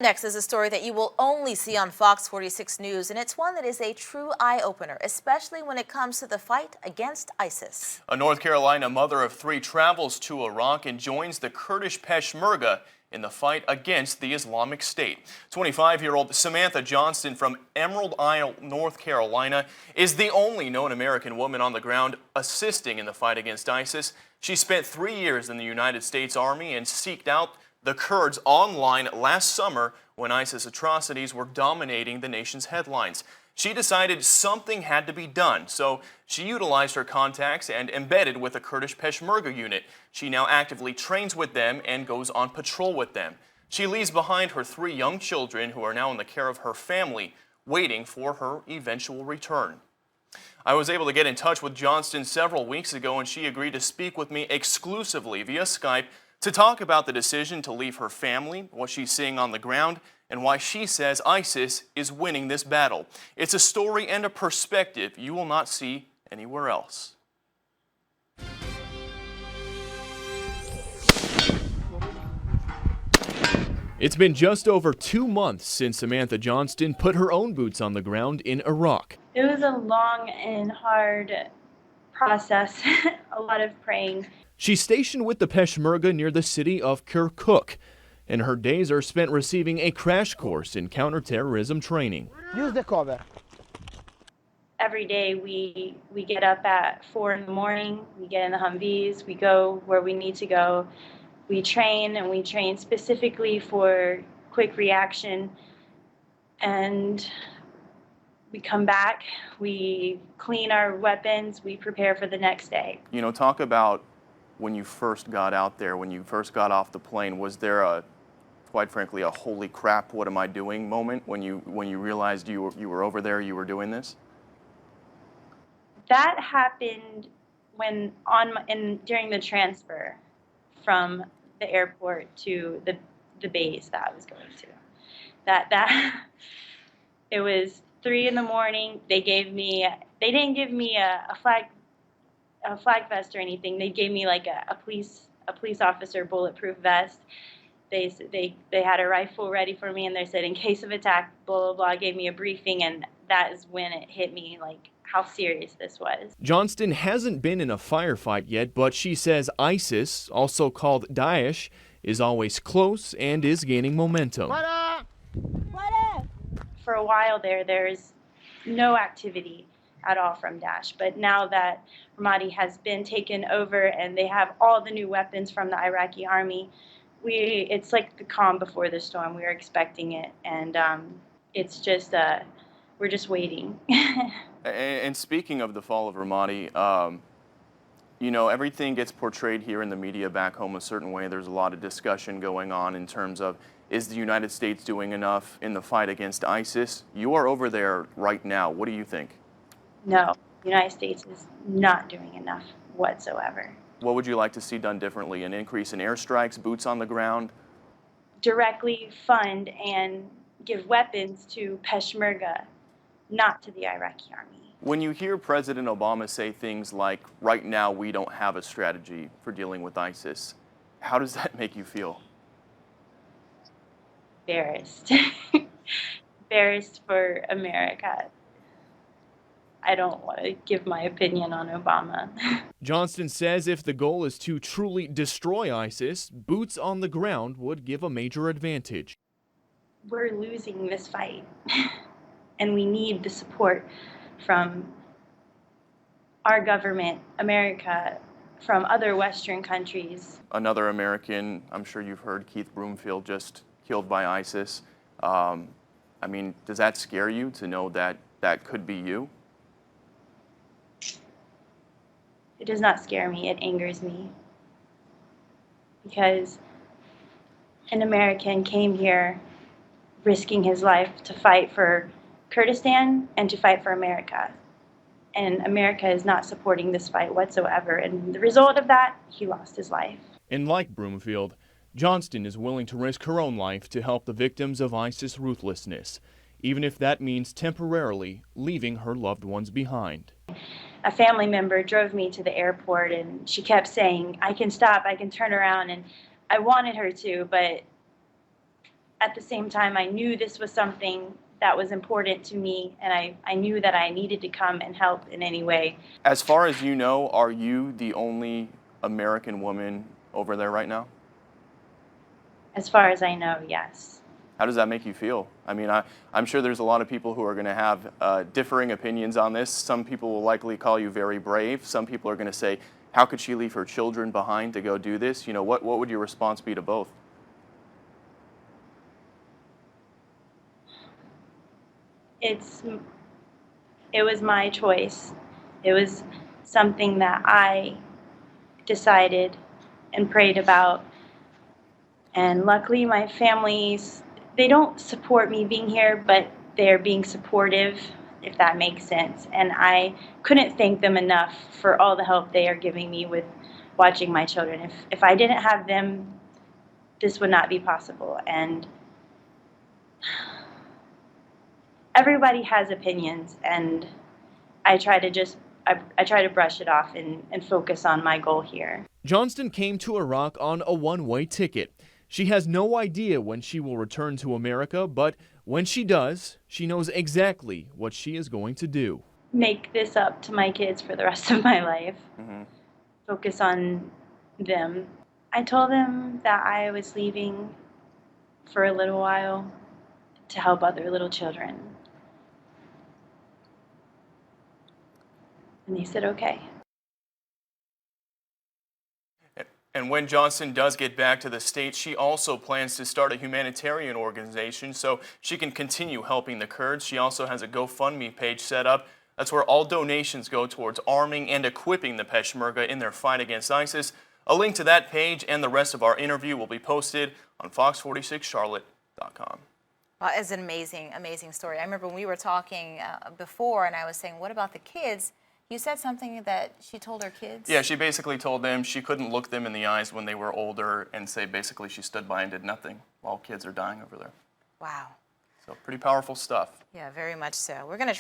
Next is a story that you will only see on Fox 46 News, and it's one that is a true eye-opener, especially when it comes to the fight against ISIS. A North Carolina mother of three travels to Iraq and joins the Kurdish Peshmerga in the fight against the Islamic State. 25-year-old Samantha Johnston from Emerald Isle, North Carolina, is the only known American woman on the ground assisting in the fight against ISIS. She spent 3 years in the United States Army and seeked out the Kurds online last summer when ISIS atrocities were dominating the nation's headlines. She decided something had to be done, so she utilized her contacts and embedded with the Kurdish Peshmerga unit. She now actively trains with them and goes on patrol with them. She leaves behind her 3 young children who are now in the care of her family, waiting for her eventual return. I was able to get in touch with Johnston several weeks ago, and she agreed to speak with me exclusively via Skype to talk about the decision to leave her family, what she's seeing on the ground, and why she says ISIS is winning this battle. It's a story and a perspective you will not see anywhere else. It's been just over 2 months since Samantha Johnston put her own boots on the ground in Iraq. It was a long and hard process, a lot of praying. She's stationed with the Peshmerga near the city of Kirkuk, and her days are spent receiving a crash course in counterterrorism training. Use the cover. Every day we get up at 4 in the morning, we get in the Humvees, we go where we need to go. We train, and we train specifically for quick reaction, and we come back, we clean our weapons, we prepare for the next day. You know, talk about when you first got out there, when you first got off the plane. Was there quite frankly, a holy crap, what am I doing moment when you realized you were over there, you were doing this? That happened when during the transfer from the airport to the base that I was going to. That it was 3 in the morning. They didn't give me a flag vest or anything. They gave me like a police officer bulletproof vest. They had a rifle ready for me, and they said in case of attack, blah blah blah. Gave me a briefing, and that is when it hit me, like how serious this was. Johnston hasn't been in a firefight yet, but she says ISIS, also called Daesh, is always close and is gaining momentum. For a while there's no activity at all from Daesh, but now that Ramadi has been taken over and they have all the new weapons from the Iraqi army, it's like the calm before the storm. We were expecting it, and it's just we're just waiting. And speaking of the fall of Ramadi, you know, everything gets portrayed here in the media back home a certain way. There's a lot of discussion going on in terms of, is the United States doing enough in the fight against ISIS? You are over there right now. What do you think? No, the United States is not doing enough whatsoever. What would you like to see done differently? An increase in airstrikes, boots on the ground? Directly fund and give weapons to Peshmerga, not to the Iraqi army. When you hear President Obama say things like, right now we don't have a strategy for dealing with ISIS, how does that make you feel? Embarrassed. Embarrassed for America. I don't want to give my opinion on Obama. Johnston says if the goal is to truly destroy ISIS, boots on the ground would give a major advantage. We're losing this fight, and we need the support from our government, America, from other Western countries. Another American, I'm sure you've heard, Keith Broomfield, just killed by ISIS. I mean, does that scare you to know that that could be you? It does not scare me, it angers me. Because an American came here risking his life to fight for Kurdistan and to fight for America. And America is not supporting this fight whatsoever. And the result of that, he lost his life. And like Broomfield, Johnston is willing to risk her own life to help the victims of ISIS ruthlessness, even if that means temporarily leaving her loved ones behind. A family member drove me to the airport, and she kept saying, I can stop, I can turn around, and I wanted her to, but at the same time, I knew this was something that was important to me, and I knew that I needed to come and help in any way. As far as you know, are you the only American woman over there right now? As far as I know, yes. How does that make you feel? I mean, I'm sure there's a lot of people who are going to have differing opinions on this. Some people will likely call you very brave. Some people are going to say, how could she leave her children behind to go do this? You know, what would your response be to both? It was my choice. It was something that I decided and prayed about. And luckily my families, they don't support me being here, but they're being supportive, if that makes sense. And I couldn't thank them enough for all the help they are giving me with watching my children. If I didn't have them, this would not be possible. And everybody has opinions, and I try to brush it off and focus on my goal here. Johnston came to Iraq on a one-way ticket. She has no idea when she will return to America, but when she does, she knows exactly what she is going to do. Make this up to my kids for the rest of my life. Focus on them. I told them that I was leaving for a little while to help other little children. And they said, okay. And when Johnston does get back to the States, she also plans to start a humanitarian organization so she can continue helping the Kurds. She also has a GoFundMe page set up. That's where all donations go towards arming and equipping the Peshmerga in their fight against ISIS. A link to that page and the rest of our interview will be posted on fox46charlotte.com. Well, it's an amazing, amazing story. I remember when we were talking before, and I was saying, what about the kids? You said something that she told her kids? Yeah, she basically told them she couldn't look them in the eyes when they were older and say basically she stood by and did nothing while kids are dying over there. Wow. So pretty powerful stuff. Yeah, very much so. We're going to